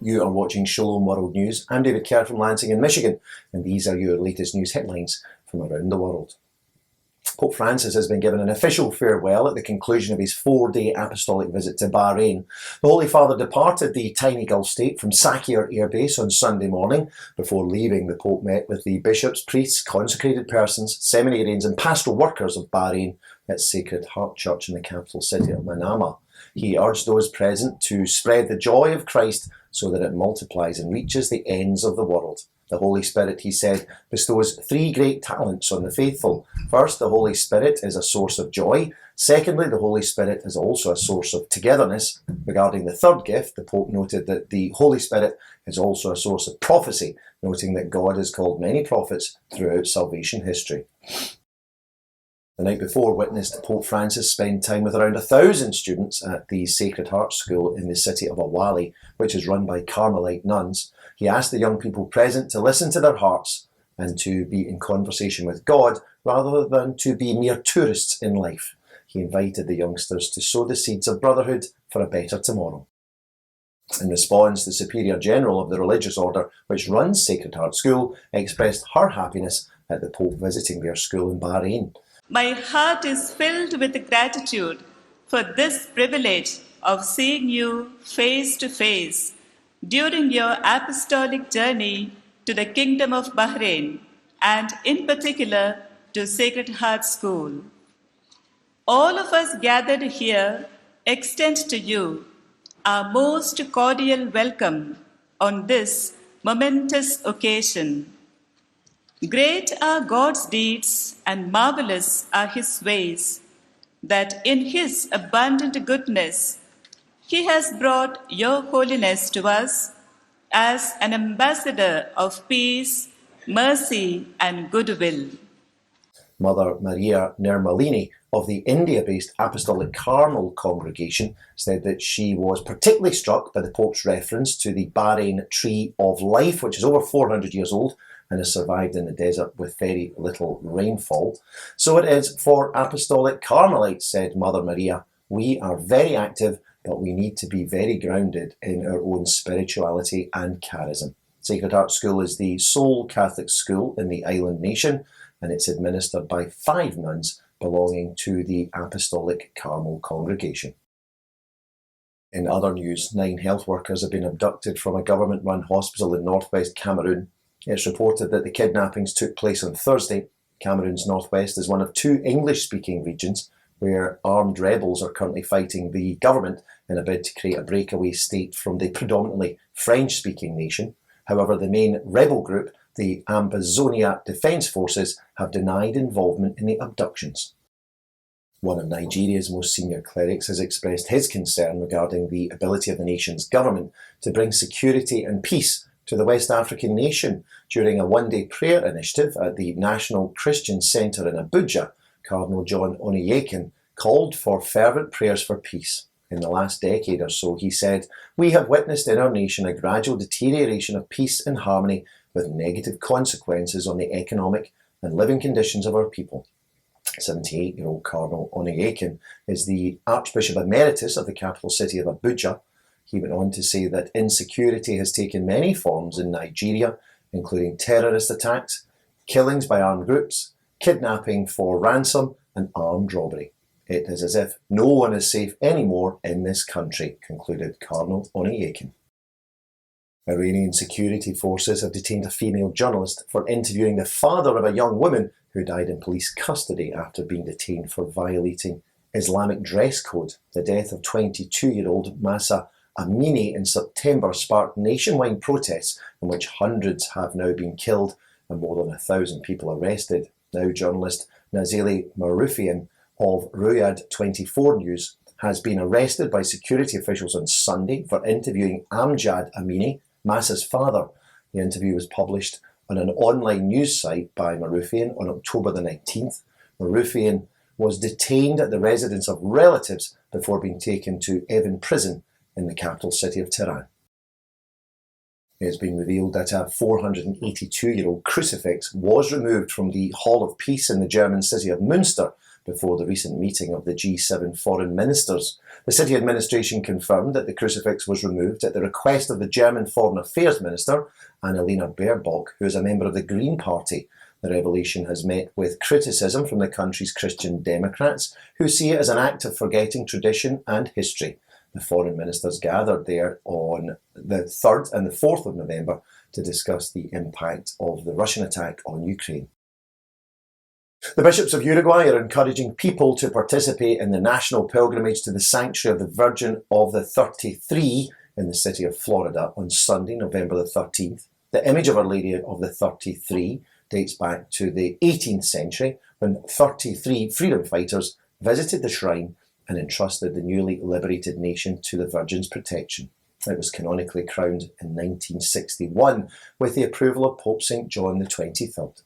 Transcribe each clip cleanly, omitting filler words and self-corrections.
You are watching Shalom World News. I'm David Kerr from Lansing in Michigan, and these are your latest news headlines from around the world. Pope Francis has been given an official farewell at the conclusion of his 4-day apostolic visit to Bahrain. The Holy Father departed the tiny Gulf state from Sakhir Airbase on Sunday morning. Before leaving, the Pope met with the bishops, priests, consecrated persons, seminarians and pastoral workers of Bahrain at Sacred Heart Church in the capital city of Manama. He urged those present to spread the joy of Christ so that it multiplies and reaches the ends of the world. The Holy Spirit, he said, bestows 3 great talents on the faithful. First, the Holy Spirit is a source of joy. Secondly, the Holy Spirit is also a source of togetherness. Regarding the third gift, the Pope noted that the Holy Spirit is also a source of prophecy, noting that God has called many prophets throughout salvation history. The night before witnessed Pope Francis spend time with around 1,000 students at the Sacred Heart School in the city of Awali, which is run by Carmelite nuns. He asked the young people present to listen to their hearts and to be in conversation with God rather than to be mere tourists in life. He invited the youngsters to sow the seeds of brotherhood for a better tomorrow. In response, the Superior General of the religious order which runs Sacred Heart School expressed her happiness at the Pope visiting their school in Bahrain. My heart is filled with gratitude for this privilege of seeing you face to face during your apostolic journey to the Kingdom of Bahrain and in particular to Sacred Heart School. All of us gathered here extend to you our most cordial welcome on this momentous occasion. Great are God's deeds and marvelous are his ways, that in his abundant goodness he has brought your holiness to us as an ambassador of peace, mercy and goodwill. Mother Maria Nirmalini of the India-based Apostolic Carmel congregation said that she was particularly struck by the Pope's reference to the Bahrain Tree of Life, which is over 400 years old and has survived in the desert with very little rainfall. So it is for Apostolic Carmelites, said Mother Maria. We are very active, but we need to be very grounded in our own spirituality and charism. Sacred Heart School is the sole Catholic school in the island nation, and it's administered by 5 nuns belonging to the Apostolic Carmel congregation. In other news, 9 health workers have been abducted from a government-run hospital in northwest Cameroon. It's reported that the kidnappings took place on Thursday. Cameroon's northwest is one of 2 English-speaking regions where armed rebels are currently fighting the government in a bid to create a breakaway state from the predominantly French-speaking nation. However, the main rebel group, the Ambazonia Defence Forces, have denied involvement in the abductions. One of Nigeria's most senior clerics has expressed his concern regarding the ability of the nation's government to bring security and peace to the West African nation. During a 1-day prayer initiative at the National Christian Centre in Abuja, Cardinal Onaiyekan called for fervent prayers for peace. In the last decade or so, he said, we have witnessed in our nation a gradual deterioration of peace and harmony with negative consequences on the economic and living conditions of our people. 78-year-old Cardinal Onaiyekan is the Archbishop Emeritus of the capital city of Abuja. He went on to say that insecurity has taken many forms in Nigeria, including terrorist attacks, killings by armed groups, kidnapping for ransom, and armed robbery. It is as if no one is safe anymore in this country, concluded Cardinal Onaiyekan. Iranian security forces have detained a female journalist for interviewing the father of a young woman who died in police custody after being detained for violating Islamic dress code. The death of 22-year-old Mahsa Amini in September sparked nationwide protests in which hundreds have now been killed and more than 1,000 people arrested. Now journalist Nazili Maroufian of Riyadh 24 News has been arrested by security officials on Sunday for interviewing Amjad Amini, Mahsa's father. The interview was published on an online news site by Maroufian on October the 19th. Maroufian was detained at the residence of relatives before being taken to Evin prison in the capital city of Tehran. It has been revealed that a 482-year-old crucifix was removed from the Hall of Peace in the German city of Münster before the recent meeting of the G7 foreign ministers. The city administration confirmed that the crucifix was removed at the request of the German Foreign Affairs Minister, Annalena Baerbock, who is a member of the Green Party. The revelation has met with criticism from the country's Christian Democrats, who see it as an act of forgetting tradition and history. The foreign ministers gathered there on the 3rd and the 4th of November to discuss the impact of the Russian attack on Ukraine. The bishops of Uruguay are encouraging people to participate in the national pilgrimage to the Sanctuary of the Virgin of the 33 in the city of Florida on Sunday, November the 13th. The image of Our Lady of the 33 dates back to the 18th century when 33 freedom fighters visited the shrine and entrusted the newly liberated nation to the Virgin's protection. It was canonically crowned in 1961 with the approval of Pope St. John the 23rd.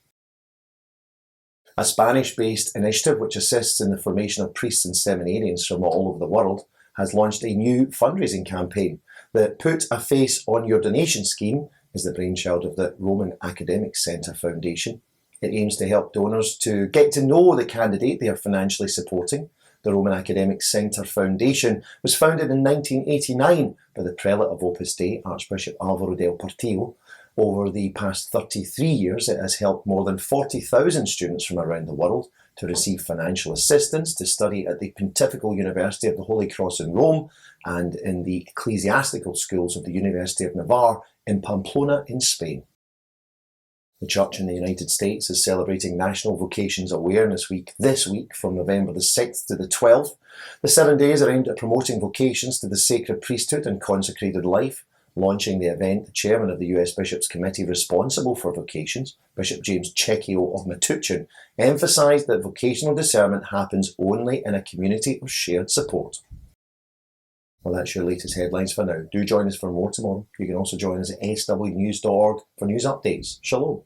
A Spanish-based initiative which assists in the formation of priests and seminarians from all over the world has launched a new fundraising campaign. The Put a Face on Your Donation scheme is the brainchild of the Roman Academic Centre Foundation. It aims to help donors to get to know the candidate they are financially supporting. The Roman Academic Centre Foundation was founded in 1989 by the prelate of Opus Dei, Archbishop Álvaro del Portillo. Over the past 33 years, it has helped more than 40,000 students from around the world to receive financial assistance to study at the Pontifical University of the Holy Cross in Rome and in the ecclesiastical schools of the University of Navarre in Pamplona in Spain. The Church in the United States is celebrating National Vocations Awareness Week this week from November the 6th to the 12th. The 7 days are aimed at promoting vocations to the sacred priesthood and consecrated life. Launching the event, the chairman of the US Bishops' Committee responsible for vocations, Bishop James Checchio of Metuchen, emphasised that vocational discernment happens only in a community of shared support. Well, that's your latest headlines for now. Do join us for more tomorrow. You can also join us at swnews.org for news updates. Shalom.